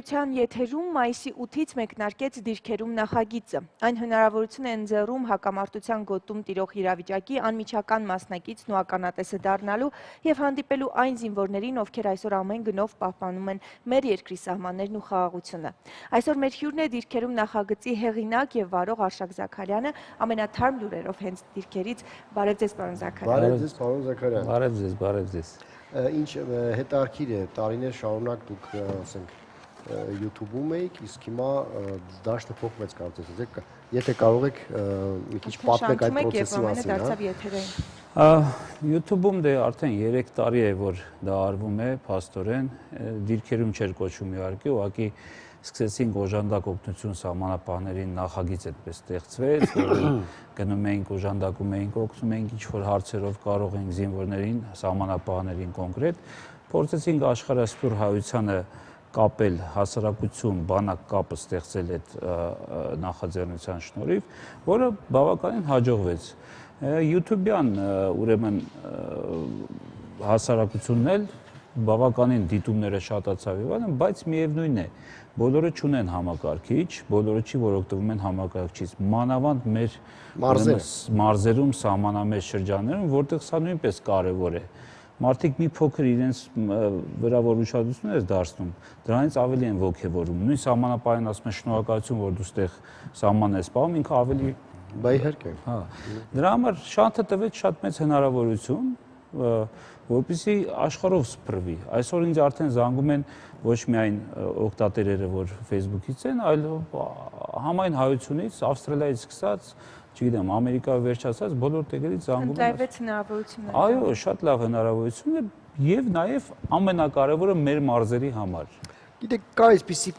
Եթերում մայիսի 8-ից մեկնարկեց դիրքերում նախագիծը։ Այն հնարավորություն է ընձեռում հակամարտության գոտում տիրող իրավիճակի անմիջական մասնակիցն ու ականատեսը դառնալու և հանդիպելու այն զինվորներին, ովքեր այսօր ամեն գնով պահպանում են մեր երկրի սահմաններն ու խաղաղությունը։ Այսօր մեր հյուրն է դիրքերում նախագծի հեղինակ և վարող Արշակ Զաքարյանը, ամենաթարմ լուրերով հենց դիրքերից։ Բարև ձեզ, պարոն Զաքարյան։ Բարև ձեզ, պարոն Զաքարյան։ Բարև ձեզ։ Ինչ հետաքրքիր է, տարիներ շարունակ դուք ասենք YouTube-ում եք, իսկ հիմա դաշտը փոխվեց կարծես, եթե կարող եք մի քիչ պատմեք այդ process-ի մասին։ YouTube-ում դե արդեն 3 տարի է, որ դա արվում է, փաստորեն, դիրքերում չէր կոչվում իհարկե, ուղղակի սկսեցինք օժանդակ օգնություն սահմանապահներին նախագիծ այդպես ստեղծվեց, որ գնում էինք օժանդակում էինք, օգնում էինք ինչ-որ հարցերով կարող ենք զինվորներին, սահմանապահներին կոնկրետ, փորձեցինք աշխարհասփյուռ հայությանը կապել հասարակություն, բանակ կապը ստեղծել այդ նախաձեռնության շնորհիվ, որը բավականին հաջողվեց։ YouTube-յան ուրեմն հասարակությունն էլ բավականին դիտումները շատացավ եւ այլն, բայց միևնույն է, բոլորը չունեն համակարգիչ, բոլորը չի, որ օգտվում են համակարգչից, մանավանդ մեր մարզերում, սահմանամերձ շրջաններում, որտեղ սա նույնպես կարևոր է։ Մարդիկ մի փոքր իրենց վրա որ ուշադրություն ես դարձնում, դրանից ավելի են ոգևորում։ Նույն սահմանապահին ասում են շնորհակալություն, որ դու ստեղ սահման ես պահում, ինքը ավելի Բա իհարկե։ Հա։ Դրա համար շանթը տվեց շատ մեծ հնարավորություն, որպեսզի աշխարհով սփռվի։ Այսօր ինձ արդեն զանգում են ոչ միայն օգտատերերը, որ Facebook-ից են, այլ համայն հայությունից, Ավստրալիայից սկսած, չգիտեմ, Ամերիկայով վերջացած բոլոր տեղերից զանգում են։ Ընտրվեց հնարավորությունը։ Այո, շատ լավ հնարավորություն է եւ նաեւ ամենակարևորը մեր մարզերի համար։ Գիտեք, կա այսպիսի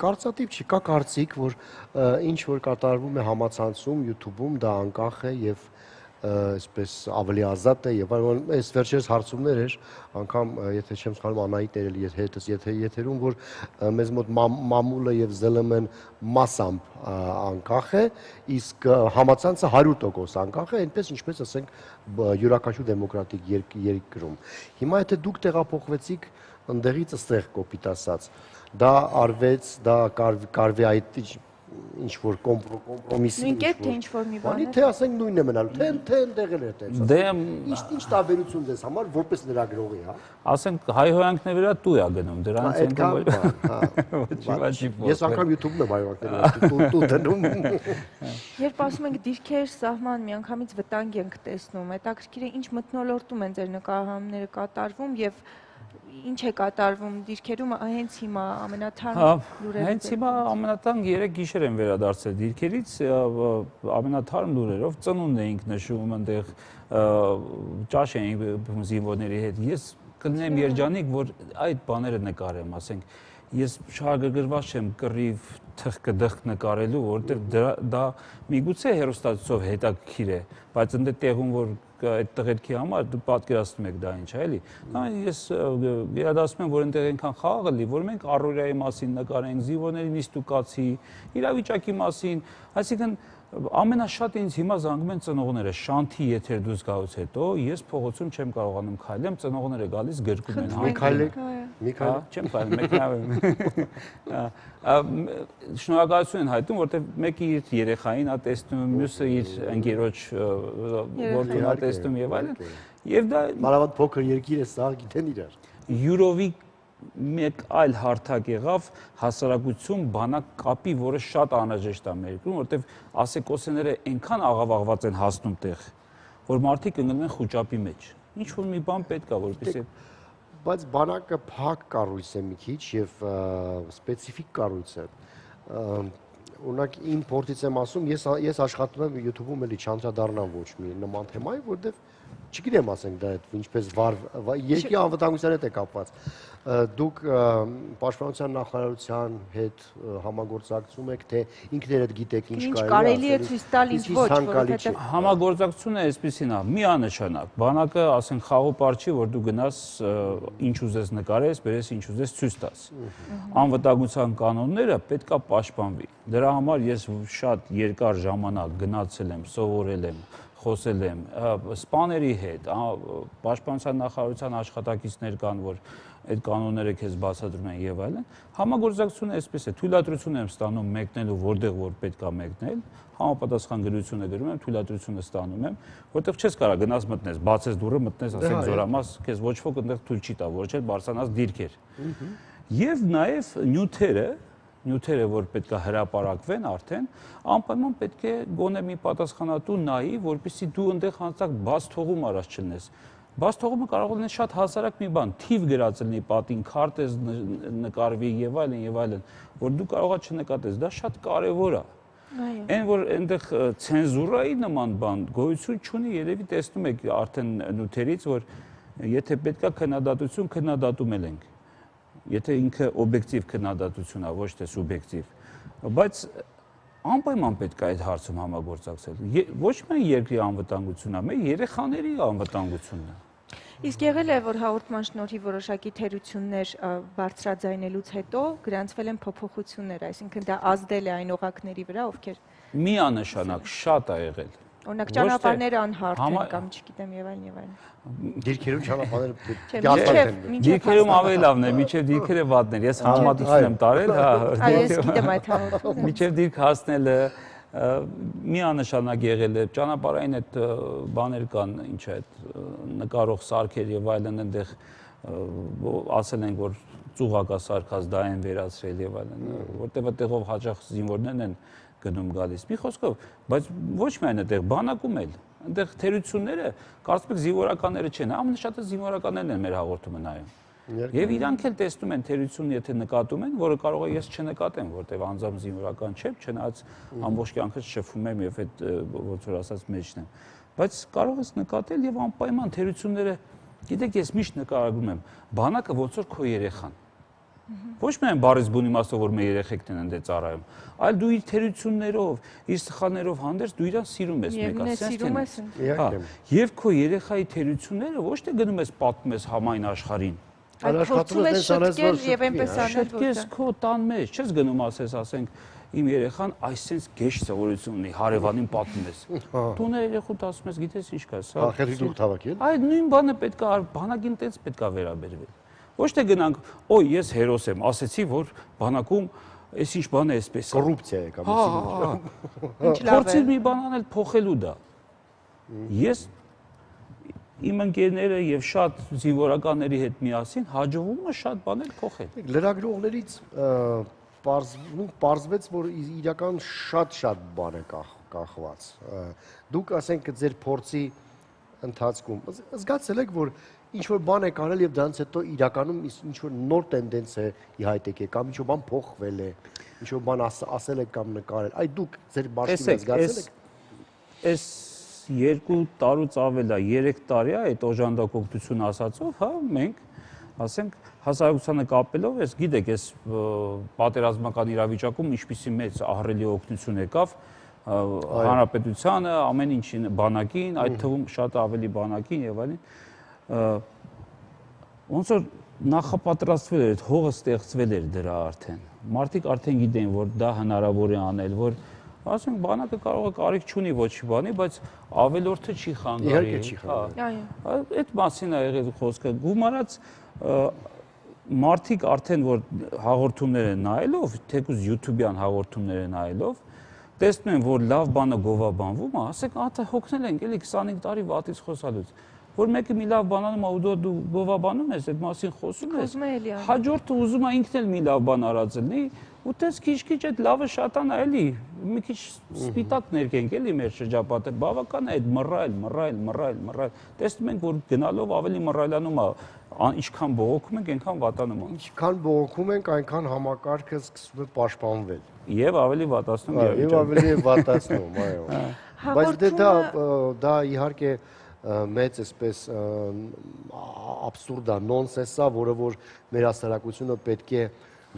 կարծատիպ չի, կա կարծիք, որ ինչ որ կատարվում է համացանցում, YouTube-ում դա անկախ է եւ այսպես ավելի ազատ է եւ այս վերջերս հարցումներ էր, անգամ եթե չեմ սխալվում Անահիտն էր հետս եթերում, որ մեզ մոտ մամուլը եւ ԶԼՄ-ն մասամբ անկախ է, իսկ համացանցը 100% անկախ է, այնպես ինչպես ասենք յուրաքանչյուր դեմոկրատիկ երկրում։ Հիմա եթե դուք տեղափոխվեցիք ընդեղից ըստեղ կոպիտ ասած, դա արվեց, դա կարվի այդ ինչ-որ կոմպրոմիսի նույն թե ինչ-որ մի բան է։ Թե ասենք նույնն է մնալու, թե ընդեղել է տենց։ Դե ինչ տարբերություն դες համար որպես լրագրողի, հա։ Ասենք հայհոյանքների վրա տու է գնում, դրանից Ես անգամ YouTube-ում եմ հայհոյանքների տու դնում։ Երբ ասում ենք դիրքեր, սահման, միանգամից վտանգ ենք տեսնում, հետաքրքիր է ինչ մթնոլորտում են ձեր նկարահանումները կատարվում եւ ինչ է կատարվում դիրքերում հենց հիմա ամենաթարմ լուրերը։ Հենց հիմա ամենաթարմ 3 գիշեր են վերադարձել դիրքերից, ամենաթարմ լուրերով ծնունդ էինք նշում այնտեղ, ճաշ էինք զինվորների հետ։ Ես կլինեմ երջանիկ, որ այդ բաները նկարեմ, ասենք, ես շահագրգռված չեմ կռիվ թխկդխ նկարելու, որովհետև դա միգուցե հեռուստացույցով հետաքրքիր է, բայց ընդ տեղում որ այդ տղերքի համար դու պատկերացնում եք դա ինչ է, էլի։ Ես վերադասում եմ, որ այնտեղ այնքան խաղաղ է, որ մենք առօրյայի մասին նկարենք, զինվորների նիստուկացի, իրավիճակի մասին, այսինքն ամենաշատ ինձ հիմա զանգում են ծնողները, շանթի եթեր դուրս գալուց հետո ես փողոցում չեմ կարողանում քայլեմ, ծնողները գալիս գրկում են չեմ քայլում, շնորհակալություն են հայտնում, որտեղ մեկը իր երեխային ա տեսնում, մյուսը իր ընկերոջ որդուն ա տեսնում եւ այլն։ Եվ դա մանավանդ փոքր երկիր է, սա գիտեն իրար։ Յուրովի մեկ այլ հարթակ եղավ հասարակություն բանակ կապի, որը շատ անհրաժեշտ է մեր երկրում, որտեղ ասեկոսեները այնքան աղավաղված են հասնում տեղ, որ մարդիկ ընկնում են խուճապի մեջ։ Ինչ որ մի բան պետք է, որպեսզի բայց բանակը փակ կառույց է մի քիչ եւ սպეციფიկ կառույց է։ Օրինակ իմ փորձից եմ ասում, ես աշխատում եմ YouTube-ում էլի չանդրադառնամ ոչ մի նման թեմայի, որտեղ չգիտեմ ասենք դա ինչպես երկի անվտանգության հետ է կապված։ Դուք պաշտպանության նախարարության հետ համագործակցում եք, թե ինքներդ գիտեք ինչ կարելի է ցույց տալ, ինչ ոչ, որովհետև համագործակցությունը այսպեսին է, միանշանակ։ Բանակը, ասենք, խաղոպար չի, որ դու գնաս ինչ ուզես նկարես, բերես ինչ ուզես ցույց տաս։ Անվտանգության կանոնները պետք է պաշտպանվի։ Դրա համար ես շատ երկար ժամանակ գնացել եմ, սովորել եմ, խոսել եմ սպաների հետ, պաշտպանության նախարարության աշխատակիցներ կան, որ այդ կանոնները քեզ բացատրում են եւ այլն, համագործակցությունը այսպես է, թույլատրություն եմ ստանում մեկնելու որտեղ որ պետք է մեկնել, համապատասխան գրությունը գրում եմ, թույլատրությունը ստանում եմ, որտեղ չես կարող գնաս մտնես, բացես դուռը մտնես, ասենք զորամաս, քեզ ոչ ոք այնտեղ թույլ չի տա, որ չէ բարձրանաս դիրքեր։ Եվ նաեւ նյութերը, որ պետք է հրապարակվեն արդեն, անպայման պետք է գոնե մի պատասխանատու նայի, որպեսզի դու այնտեղ հանդարտ բաց թողում առաջ չլնես։ Բաց թողումը կարող է լինել շատ հասարակ մի բան, թիվ գրած լինի պատին, քարտեզ նկարվի եւ այլն, որ դու կարողա չնկատես, դա շատ կարեւոր է։ Այն որ այնտեղ ցենզուրայի նման բան գոյություն չունի, երևի տեսնում եք արդեն նյութերից, որ եթե պետքա քննադատություն քննադատում ենք։ Եթե ինքը օբյեկտիվ քննադատություն է, ոչ թե սուբյեկտիվ, բայց անպայման պետք է այդ հարցում համագործակցել։ Ոչ միայն երկրի անվտանգությունն է, մեր երեխաների անվտանգությունն է։ Իսկ եղել է, որ հաղորդման շնորհիվ որոշակի թերություններ բարձրաձայնելուց հետո գրանցվել են փոփոխություններ, այսինքն դա ազդել է այն օղակների վրա, ովքեր Միանշանակ շատ է եղել։ օրինակ ճանապարհները անհարթ են կամ չգիտեմ եւ այլն։ Դիրքերում ճանապարհները Դիրքերում ավելի լավն է, միջև դիրքերը վատն են։ Ես համատություն եմ տարել, հա։ Ես գիտեմ այդ հաղորդումը։ Միջև դիրք հասնելը միանշանակ եղել է, ճանապարհային այդ բաներ կան, ինչ է այդ նկարող սարքեր եւ այլն, այնտեղ ասել են, որ ծուղակա սարքած դա են վերացրել եւ այլն, որտեղ այդտեղով հաճախ զինվորներն են գնում գալիս։ Մի խոսքով, բայց ոչ միայն այդտեղ բանակում էլ, այնտեղ թերությունները, կարծում եք զինվորականները չեն, ամենաշատը զինվորականներն են մեր հաղորդումը նայում։ Եվ իրանք էլ տեսնում են թերություն, եթե նկատում են, որը կարող է ես չնկատեմ, որտեղ անձամբ զինվորական չեմ, չնայած ամբողջ կյանքս շփվում եմ եւ այդ ոնց որ ասած մեջն եմ։ Բայց կարող ես նկատել եւ անպայման թերությունները, գիտեք, ես միշտ նկարագրում եմ, բանակը ոնց որ քո երեխան։ Ոչ միայն բառից բուն իմաստով, որ մեր երեխեքն են ընդ ծառայում, այլ դու իր թերություններով, իր սխալներով հանդերձ դու իրան սիրում ես մեկ ասես։ Եվ քո երեխայի թերությունները ոչ թե գնում ես պատմում ես համայն աշխարհին, այլ փորձում ես շտկել եւ այնպես անել, շտկես քո տան մեջ, չես գնում ասենք իմ երեխան այսպես գեշ սովորություն ունի, հարևանին պատմում ես։ Տունը երեխուդ ասում ես, գիտես ինչ կա, սա։ Ախերի դուք թավակել։ Այդ նույն բանը պետք է բանակին տենց պետք է վերաբերվել։ Ոչ թե գնանք, օй, ես հերոս եմ, ասեցի, որ բանակում այս ինչ բան է այսպես։ Կոռուպցիա է կամ ինչ լավ է։ Փորձի մի բան անել փոխելու դա։ Ես իմ ընկերները եւ շատ զինվորականների հետ միասին հաջողվում է շատ բաներ փոխել։ Լրագրողներից պարզվեց, որ իրական շատ բան է կախված։ Դուք ասենք ձեր փորձի ընթացքում զգացել եք, որ ինչ որ բան եք արել եւ դրանից հետո իրականում ինչ որ նոր տենդենց է ի հայտ եկել կամ ինչ որ բան փոխվել է, ինչ որ բան ասել եք կամ նկարել։ Այդ դուք ձեր բաժնում զգացել եք։ Այս 2 տարուց ավել է, 3 տարի է այդ օժանդակողություն ասածով, հա, մենք ասենք հասարակությանը կապելով, ես գիտեք, ես պատերազմական իրավիճակում ինչպիսի մեծ ահռելի օգնություն եկավ հանրապետությանը, ամեն ինչին, բանակին, այդ թվում շատ ավելի բանակին եւ այլն։ Ոնց որ նախապատրաստվել էր, այդ հողը ստեղծվել էր դրա արդեն։ Մարդիկ արդեն գիտեն, որ դա հնարավոր է անել, որ ասենք բանակը կարող է կարիք չունի ոչի բանի, բայց ավելորդը չի խանգարի։ Իհարկե չի խանգարի։ Այդ մասին է եղել խոսքը։ Գումարած մարդիկ արդեն որ հաղորդումներ են նայելով, թեկուզ YouTube-յան հաղորդումներ են նայելով, տեսնում են, որ լավ բանը գովաբանվում է, ասեք, ահա հոգնել ենք էլի 25 տարի վատից խոսալուց։ Որ մեկը մի լավ բան անում է ու դու գովաբանում ես, այդ մասին խոսում ես, հաջորդը ուզում է ինքն էլ մի լավ բան արած լինի, ու տես քիչ-քիչ այդ լավը շատանա էլի, մի քիչ սպիտակ ներկենք էլի մեր շրջապատը, բավական է այդ մռայլ, տեսնում ենք, որ գնալով ավելի մռայլանում է, ինչքան բողոքում ենք, այնքան վատանում է։ Ինչքան բողոքում ենք, այնքան համակարգը սկսում է պաշտպանվել։ Եվ ավելի վատացնում Եվ ավելի վատացնում, այո։ Բայց դա իհարկե մեծ այսպես աբսուրդ է, նոնսենս է, որը որ մեր հասարակությունը պետք է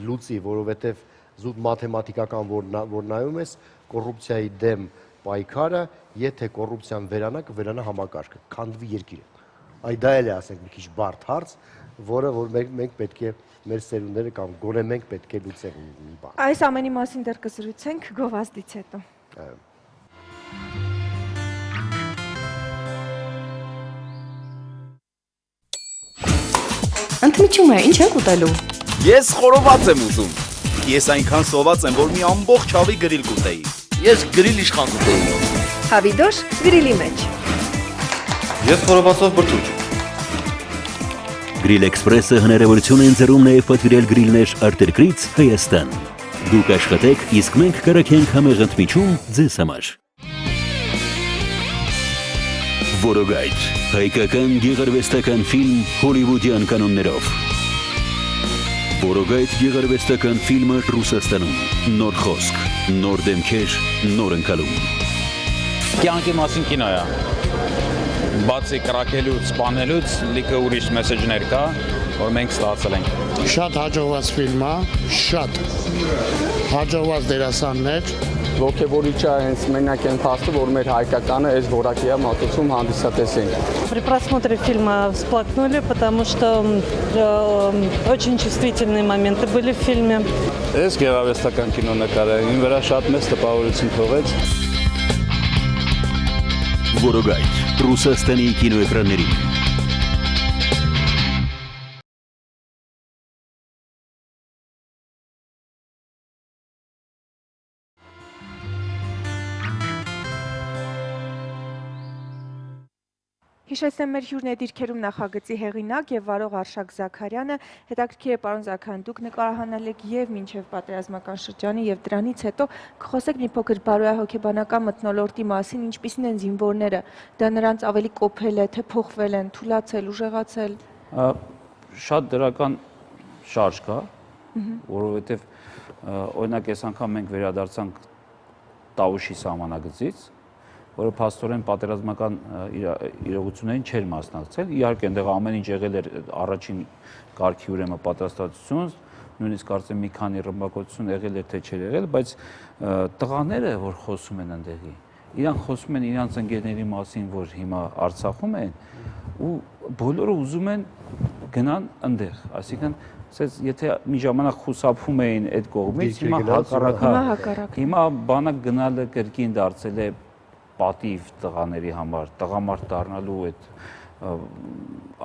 լուծի, որովհետև զուտ մաթեմատիկական որ նայում ես, կոռուպցիայի դեմ պայքարը, եթե կոռուպցիան վերանա, կվերանա համակարգը, քանդվի երկիրը։ Այդ դա էլ է, ասենք, մի քիչ բարդ հարց, որը որ մենք պետք է մեր սերունդները կամ գոնե մենք պետք է լուծենք մի բան։ Այս ամենի մասին դեռ կզրուցենք գովազդից հետո։ Այո։ Ուզում է, ինչ եք ուտելու։ Ես խորոված եմ ուզում։ Ես այնքան սոված եմ, որ մի ամբողջ հավի գրիլ կուտեի։ Ես գրիլ իշխան կուտեի։ Հավիդոշ գրիլի մեջ։ Ես խորովածով բրդուճ։ Գրիլ Էքսպրեսը հնարավորություն է ընձեռում նաև պատվիրել գրիլներ արտերկրից Հայաստան։ Դուք աշխատեք, իսկ մենք կրակենք համեղ ընդմիջում ձեզ համար։ Որոգայթ, հայկական գեղարվեստական ֆիլմ հոլիվուդյան կանոններով։ Որոգայթ գեղարվեստական ֆիլմը Ռուսաստանում։ Նոր խոսք, նոր դեմքեր, նոր ընկալում։ Կյանքի մասին կինո է։ Բացի կրակելուց, սպանելուց, լիքը ուրիշ մեսեջներ կա, որ մենք ստացել ենք։ Շատ հաջողված ֆիլմ է, շատ հաջողված դերասաններ։ Ոգևորիչ է հենց մենակ այն փաստը, որ մեր հայկականը այս որակի է մատուցում հանդիսատեսին։ При просмотре фильма всплакнули, потому что очень чувствительные моменты были в фильме. Ես գեղարվեստական կինո նկարը, ինձ վրա շատ մեծ տպավորություն թողեց։ Որոգայթ, Ռուսաստանի կինոէկրաններին։ Հիշեցնեմ մեր հյուրն է դիրքերում նախագծի հեղինակ եւ վարող Արշակ Զաքարյանը, հետաքրքիր է պարոն Զաքարյան, դուք նկարահանել եք եւ մինչեւ պատերազմական շրջանը եւ դրանից հետո կխոսեք մի փոքր բարոյահոգեբանական մթնոլորտի մասին, ինչպիսին են զինվորները, դա նրանց ավելի կոփել է, թե փոխվել են, թուլացել, ուժեղացել։ Շատ դրական շարժ կա, որովհետեւ օրինակ այս անգամ մենք վերադարձանք Տավուշի սահմանագծից, որը փաստորեն պատերազմական իրողություններին չէր մասնակցել։ Իհարկե, այնտեղ ամեն ինչ եղել էր առաջին կարգի ուրեմն պատրաստվածություն, նույնիսկ կարծեմ մի քանի ռմբակոծություն եղել էր թե չէր եղել, բայց տղաները, որ խոսում են այնտեղի, իրանք խոսում են իրանց ընկերների մասին, որ հիմա Արցախում են, ու բոլորը ուզում են գնան այնտեղ, այսինքն ասես եթե մի ժամանակ խուսափում էին այդ կողմից, հիմա հակառակը։ Հիմա բանակ գնալը կրկին դարձել է պատիվ տղաների համար, տղամարդ դառնալու այդ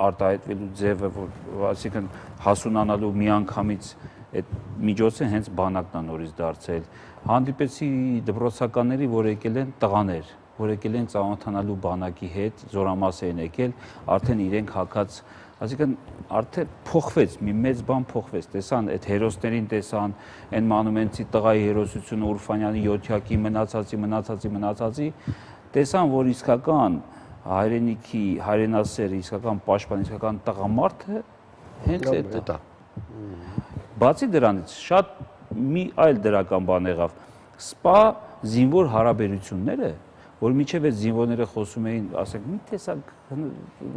արտահայտվելու ձևը, որ այսինքն հասունանալու միանգամից այդ միջոցը հենց բանակն է նորից դարձել։ Հանդիպեցի դպրոցականների, որ եկել են տղաներ, որ եկել են ծանոթանալու բանակի հետ, զորամաս են եկել, արդեն իրենք հակած, այսինքն արդեն փոխվեց, մի մեծ բան փոխվեց, տեսան այդ հերոսներին տեսան, այն մանումենցի տղայի հերոսությունը Ուրֆանյանի 7-յակի մնացածի, տեսան, որ իսկական հայրենիքի, հայրենասերը, իսկական պաշտպան, իսկական տղամարդը հենց այդ է։ Բացի դրանից շատ մի այլ դրական բան եղավ, սպա զինվոր հարաբերությունները, որ միջև այդ զինվորները խոսում էին, ասենք, մի տեսակ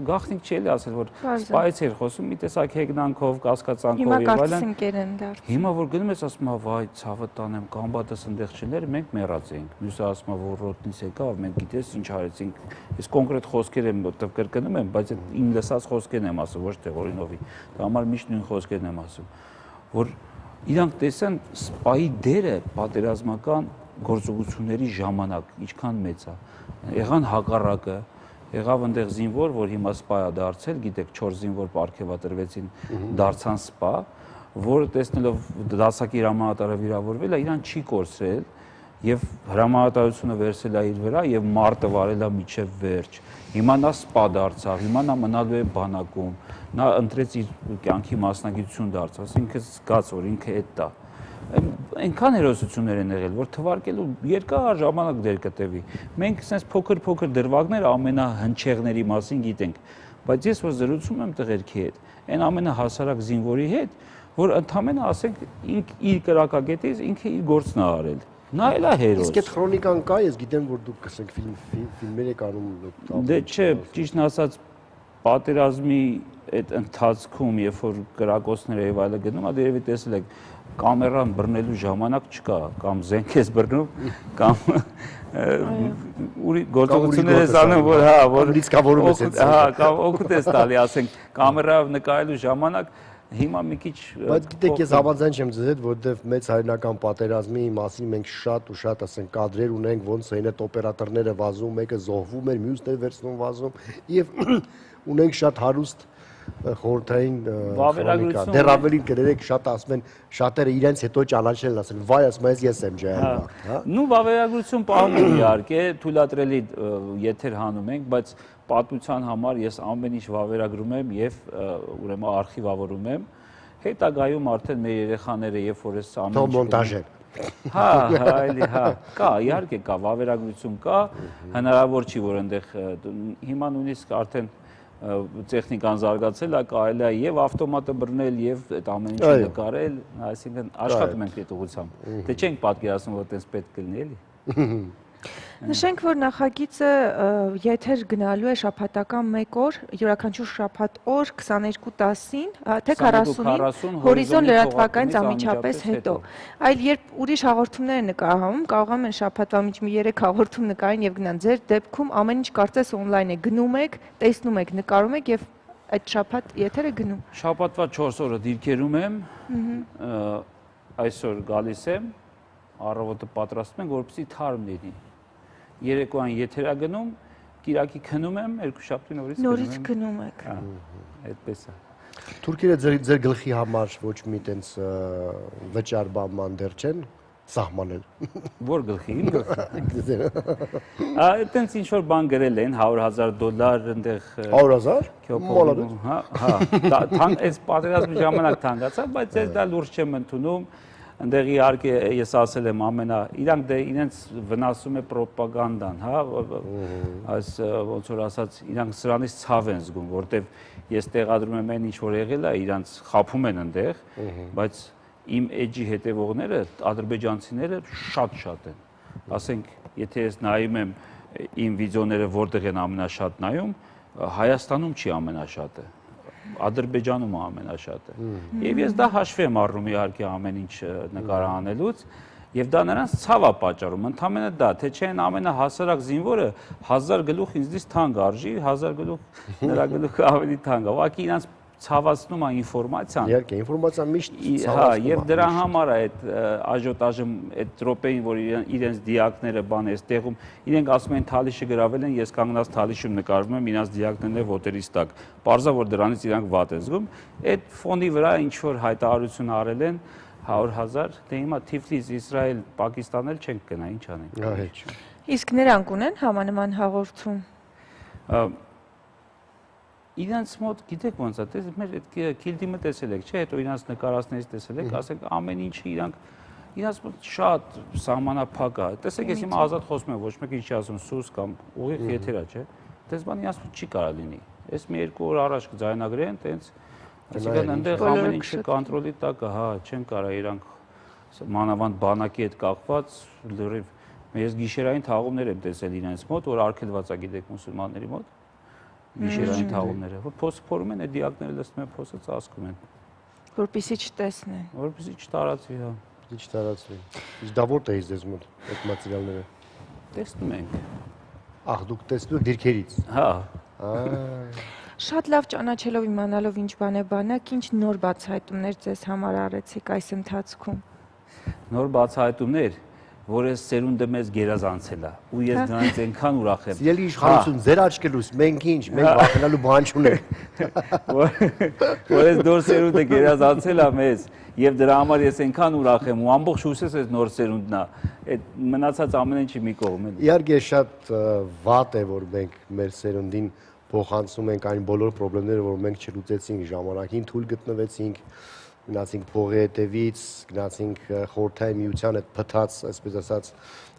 գաղտնիք չի էլի ասել, որ սպայից էր խոսում, մի տեսակ հեգնանքով, կասկածանքով եւ այլն։ Հիմա կարծես ընկեր են դարձել։ Հիմա որ գնում ես ասում ա, վայ, ցավը տանեմ, կամբատս ընդեղ չներ, մենք մեռած էինք։ Մյուսը ասում ա, որ ռոտնից եկավ, մենք գիտես ինչ արեցինք։ Ես կոնկրետ խոսքեր եմ կրկնում եմ, բայց այդ իմ լսած խոսքերն եմ ասում, ոչ թե օրինովի։ Դա համար միշտ նույն խոսքերն եմ ասում, որ իրանք տեսան սպայի դերը պատերազմական գործողությունների ժամանակ ինչքան մեծ է։ Եղան հակառակը, եղավ այնտեղ զինվոր, որ հիմա սպա է դարձել, գիտեք, 4 զինվոր պարգևատրվեցին, դարձան սպա, որը տեսնելով դասակի հրամանատարը վիրավորվել է, իրան չի կորցրել եւ հրամանատարությունը վերցել է իր վրա եւ մարտը վարել է միջև վերջ։ Հիմա նա սպա դարձավ, հիմա նա մնալու է բանակում, նա ընտրեց իր կյանքի մասնագիտություն դարձավ, ինքը զգաց, որ ինքը այդ է։ Այնքան հերոսություններ են եղել, որ թվարկելու երկար ժամանակ դեր կտևի։ Մենք sense փոքր դրվագներ ամենահնչեղների մասին գիտենք, բայց ես որ զրուցում եմ տղերքի հետ, այն ամենահասարակ զինվորի հետ, որ ընդամենը ասենք իր կրակակետից ինքը իր գործն է արել։ Նա էլ է հերոս։ Իսկ այդ քրոնիկան կա, ես գիտեմ, որ դուք ասենք ֆիլմեր եք անում։ Դե չէ, ճիշտն ասած պատերազմի այդ ընթացքում, երբ որ կրակոցները եւ այլը գնում, դերևի տեսել եք կամերան բռնելու ժամանակ չկա, կամ զենք ես բռնում, կամ գործողություններ ես անում, որ հա, որ լիցքավորում ես այդ։ Հա, կամ օգուտ ես տալի, ասենք, կամերայով նկարելու ժամանակ հիմա մի քիչ Բայց գիտեք, ես համաձայն չեմ ձեզ հետ, որովհետև մեծ հայրենական պատերազմի մասին մենք շատ ու շատ ասենք կադրեր ունենք, ոնց էին այդ օպերատորները վազում, մեկը զոհվում էր, մյուսն էր վերցնում վազում, եւ ունենք շատ հարուստ խորհրդային Վավերագրություն- դեռ ավելին կներեք շատ ասում են շատերը իրենց հետո ճանաչել են ասել վայ ասում ես եմ ջայել հա Նու վավերագրություն պահում եմ իհարկե, թույլատրելի եթեր հանում ենք, բայց պատմության համար ես ամեն ինչ վավերագրում եմ եւ ուրեմն արխիվավորում եմ։ Հետագայում արդեն մեր երեխաները երբ որ ես ամեն թող մոնտաժեն Հա, այլի, հա, կա, իհարկե կա, վավերագրություն կա, հնարավոր չի, որ այնտեղ հիմա նույնիսկ արդեն տեխնիկան զարգացել է, կարելի է եւ ավտոմատը բռնել եւ այդ ամեն ինչը նկարել, այսինքն աշխատում ենք այդ ուղղությամբ։ Դե չենք պատկերացնում, որ այդպես պետք կլինի, էլի։ Նշենք, որ նախագիծը եթեր գնալու է շաբաթական 1 օր, յուրաքանչյուր շաբաթ օր 22:10-ին, թե 40-ին, հորիզոն լրատվականից անմիջապես հետո։ Այլ երբ ուրիշ հաղորդումներ են նկարահանում, կարող են շաբաթվա մեջ մի 3 հաղորդում նկարեն եւ գնան։ Ձեր դեպքում ամեն ինչ կարծես on-line է, գնում եք, տեսնում եք, նկարում եք եւ այդ շաբաթ եթերը գնում։ Շաբաթվա 4 օրը դիրքերում եմ, այսօր գալիս եմ, առավոտը պատրաստում ենք, որպեսզի թարմ լինի։ Երեկոյան եթերա գնում, կիրակի քնում եմ, երկուշաբթի նորից գնում եք։ Այդպես է։ Թուրքերը ձեր գլխի համար ոչ մի տենց վճար բանման դեռ չեն սահմանել։ Որ գլխի, իմ գլխի։ Այդտենց ինչ որ բան գրել են, $100,000 այնտեղ 100,000? Մոլորը։ Հա, այս պատերազմի ժամանակ թանկացավ, բայց ես դա լուրջ չեմ ընդունում։ Այնտեղ իհարկե ես ասել եմ իրանք դե իրենց վնասում է ռոպագանդան, հա, այս ոնց որ ասած իրանք սրանից ցավ են զգում, որտեվ ես տեղադրում եմ այն ինչ որ եղել է, իրանք խափում են այնտեղ, բայց իմ էջի հետևողները, ադրբեջանցիները շատ են։ Ասենք, եթե ես նայում եմ իմ վիդեոները որտեղ են ամենաշատ նայում, Հայաստանում չի ամենաշատը։ Ադրբեջանում ամենաշատը։ Եվ ես դա հաշվի եմ առնում իհարկե ամեն ինչ նկարահանելուց, եւ դա նրանց ցավ է պատճառում, ընդամենը դա, թե չէ այն ամենահասարակ զինվորը 1000 գլուխ ինձնից թանկ արժի, 1000 գլուխ նրա գլուխը ավելի թանկ է։ Ուղղակի իրանց ցավացնում է ինֆորմացիան։ Իհարկե, ինֆորմացիան միշտ Հա, եւ դրա համար է այդ աժոտաժը, այդ տրոպեին, որ իրենց դիակները բան է ստեղում, իրենք ասում են թալիշը գրավել են, ես կանգնած թալիշում նկարվում եմ, իրենց դիակներն ոտերից տակ։ Պարզա որ դրանից իրանք վատ են զգում։ Այդ ֆոնի վրա ինչ որ հայտարարություն արել են 100,000, դե հիմա Թիֆլիս, Իսրայել, Պակիստան էլ չենք գնա, ինչ անենք։ Իսկ նրանք ունեն համանման հաղորդում։ Իրանց մոտ գիտեք ոնց է, մեր այդ քիլդիմը տեսել եք, չէ՞, հետո իրանց նկարածներից տեսել եք, ասենք ամեն ինչը իրանց մոտ շատ սահմանափակ է։ Տեսեք, ես հիմա ազատ խոսում եմ, ոչ մեկը չի ասում սուս կամ ուղիղ եթերա, չէ՞։ Դες բան իրանց մոտ չի կարա լինի։ Ես մի 2 օր առաջ կձայնագրեն, տենց, այսինքն այնտեղ ամեն ինչը կոնտրոլի տակ է, հա, չեն կարա իրանք մանավանդ բանակի հետ կապված լրիվ։ Ես գիշերային թաղումներ եմ տեսել իրանց մոտ, որ արգելված է, գիտեք, մուսուլմանների մոտ։ Գիշերային թաղումները, որ փոս փորում են, այդ դիակները լսում են փոսը ծածկում են։ Որպեսզի չտեսնեն։ Որպեսզի չտարածվի, հա։ Չտարածվի։ Իսկ դա որտե՞ղ է ձեզ մոտ այդ մատերիալները։ Տեսնում ենք։ Ահ, դուք տեսնում եք դիրքերից։ Հա։ Շատ լավ ճանաչելով իմանալով ինչ բան է բանակ, ինչ նոր բացահայտումներ ձեզ համար արեցիք այս ընթացքում։ Նոր բացահայտումներ, որ այս սերունդը մեզ գերազանցել է ու ես դրանից այնքան ուրախ եմ։ Սիրելի իշխանություն, ձեր աչքերուս մենք ինչ, մենք վախենալու բան չունենք։ Որ այս նոր սերունդը գերազանցել է մեզ եւ դրա համար ես այնքան ուրախ եմ ու ամբողջ հույսս այս նոր սերունդն է։ Այդ մնացած ամեն ինչը մի կողմ է։ Իհարկե շատ վատ է, որ մենք մեր սերունդին փոխանցում ենք այն բոլոր խնդիրները, որ մենք չլուծեցինք ժամանակին, թույլ գտնվեցինք, գնացինք փողի հետևից, գնացինք խորհրդային միության այդ փթած, այսպես ասած,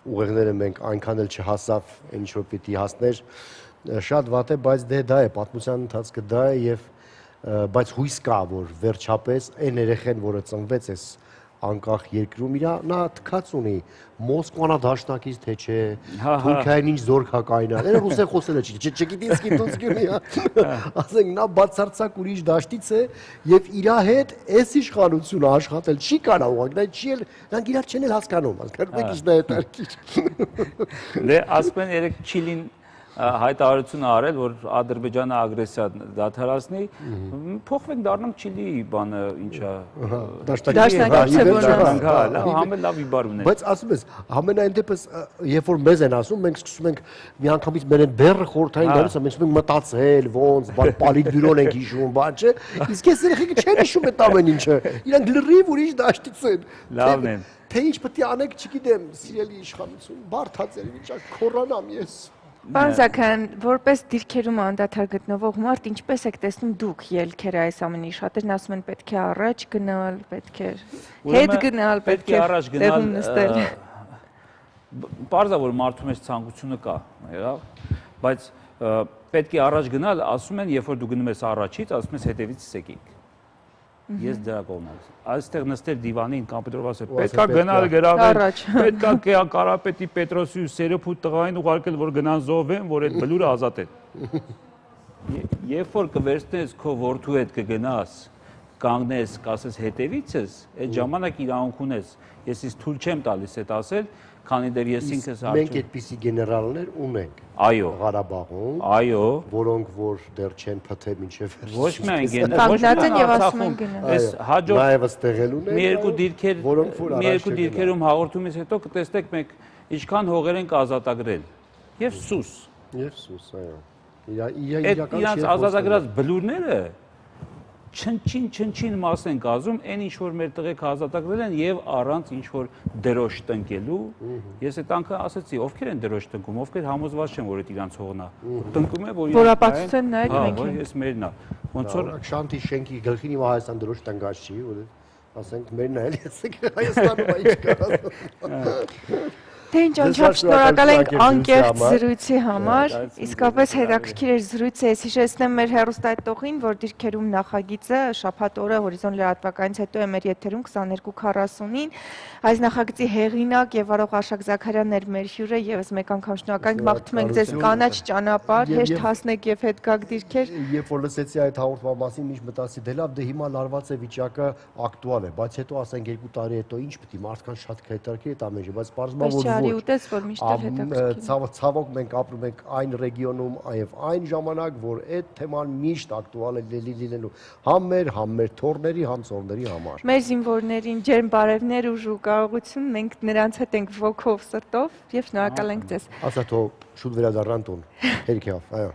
ուղեղները մենք այնքան էլ չհասավ, ինչ որ պիտի հասներ, շատ վատ է, բայց դե դա է, պատմության ընթացքը դա է եւ բայց հույս կա, որ վերջապես այն երեխեն, որը ծնվեց այս անկախ երկրում, նա թքած ունի Մոսկվանա դաշնակից թե չէ, Թուրքիային ինչ զորք հա կայնա, երբ ուստեղ խոսել է չգիտի ինձ ունի, ասենք նա բացարձակ ուրիշ դաշտից է եւ իր հետ այս իշխանությունը աշխատել չի կարող, դա չի էլ, նրանք իրար չեն էլ հասկանում եք ինչ դա է տարիք։ Դե ասում են երեք Չիլին հայտարարություն արել, որ Ադրբեջանը ագրեսիա դադարեցնի, փոխվենք դառնանք Չիլիի բանը, ինչա։ Համել լավ իբար ունեն։ Բայց ասում ես, ամենայն դեպս, երբ որ մեզ են ասում, մենք սկսում ենք միանգամից մեր այն բեռը խորհրդային գալիս, մենք սկսում ենք մտածել, ոնց, պոլիտբյուրոն ենք հիշում, բան չէ։ Իսկ ես երեխեքը չեն հիշում այդ ամեն ինչը։ Իրանք լրիվ ուրիշ դաշտից են։ Լավն են։ Թե ինչ պետք է անենք, չգիտեմ, սիրելի իշխանություն, բարթացել, ինչ քորանամ ես։ Պարոն Զաքարյան, որպես դիրքերում անդադար գտնվող մարդ, ինչպես եք տեսնում դուք ելքերը այս ամենի շատերն ասում են պետք է առաջ գնալ, պետք է հետ գնալ, պետք է առաջ տեղում նստել։ Պարզա որ մարդու մեջ ցանկությունը կա, բայց պետք է առաջ գնալ, ասում են, երբ որ դու գնում ես առաջից, ասում ես հետևից եկեք։ Ես դրա կողմն եմ։ Այստեղ նստել դիվանին կոմպյուտերով ասել, պետքա գնալ գրավել, պետքա Կարապետի Պետրոսի ու Սերոփու տղային ուղարկել, որ գնան զոհվեն, որ այդ բլուրը ազատեն։ Երբ որ կվերցնես քո որդու հետ կգնաս, կանգնես, կասես հետևից ես, այդ ժամանակ իրավունք ունես։ Ես ինձ թույլ չեմ տալիս այդ ասել, քանի դեռ ես ինքս Մենք այդպիսի գեներալներ ունենք Այո, Ղարաբաղում, այո, որոնք որ դեռ չեն փթել մինչև ոչ միայն Կանգնած են եւ ասում են գնալ։ Այս հաջող Նաեւ ստեղել ունեն։ մի երկու դիրքերում հաղորդումից հետո կտեսնեք մենք ինչքան հողեր ենք ազատագրել։ Եվ սուս։ Եվ սուս, այո։ Այդ իրանց ազատագրած բլուրները չնչին մաս են կազմում, այն ինչ որ մեր տղեկ ազատագրել են եւ առանց ինչ որ դրոշ տնկելու։ Ես այդ անգամ ասացի, ովքեր են դրոշ տնկում, ովքեր համոզված չեն, որ այդ իրանց հողն է։ Տնկում է, որ Որապատության նայեք մենք։ Հա, ես մերն է։ Ոնց որ Շանտի շենքի գլխին հիմա Հայաստան դրոշ տնկած չի, որ ասենք մերն է, եսեք Հայաստանում ինչ կա։ Թե ինչ անչափ շնորհակալ ենք անկեղծ զրույցի համար, իսկապես հետաքրքիր էր զրույցը, ես հիշեցնեմ մեր հեռուստատողին, որ դիրքերում նախագիծը շաբաթ օրը հորիզոն լրատվականից հետո է մեր եթերում 22:40-ին, այս նախագծի հեղինակ եւ Վարող Արշակ Զաքարյանն էր մեր հյուրը, եւս մեկ անգամ շնորհակալ ենք, մաղթում ենք ձեզ կանաչ ճանապարհ, հեշտ հասնեք եւ հետ գաք դիրքեր։ Երբ որ լսեցի այդ հաղորդման մասին, ինչ մտածի, դե լավ, դե հիմա լարված է վիճակը ակտուալ է, բայց հետո ասենք 2 տարի հետո ինչ պետք է մարդկանց շատ հետաքրքիր է այդ ամենը, բայց բարձրացնում որ Ուտես, որ միշտ հետաքրքիր։ Ցավոք մենք ապրում ենք այն ռեգիոնում եւ այն ժամանակ, որ այդ թեման միշտ ակտուալ է լինելու համ մեր թորների, համ ծորների համար։ Մեր զինվորներին ջերմ բարևներ ու կարողություն, մենք նրանց հետ ենք ոգով, սրտով եւ շնորհակալ ենք ձեզ։ Ասա թող շուտ վերադառնան տուն։ Հերիքով, այո։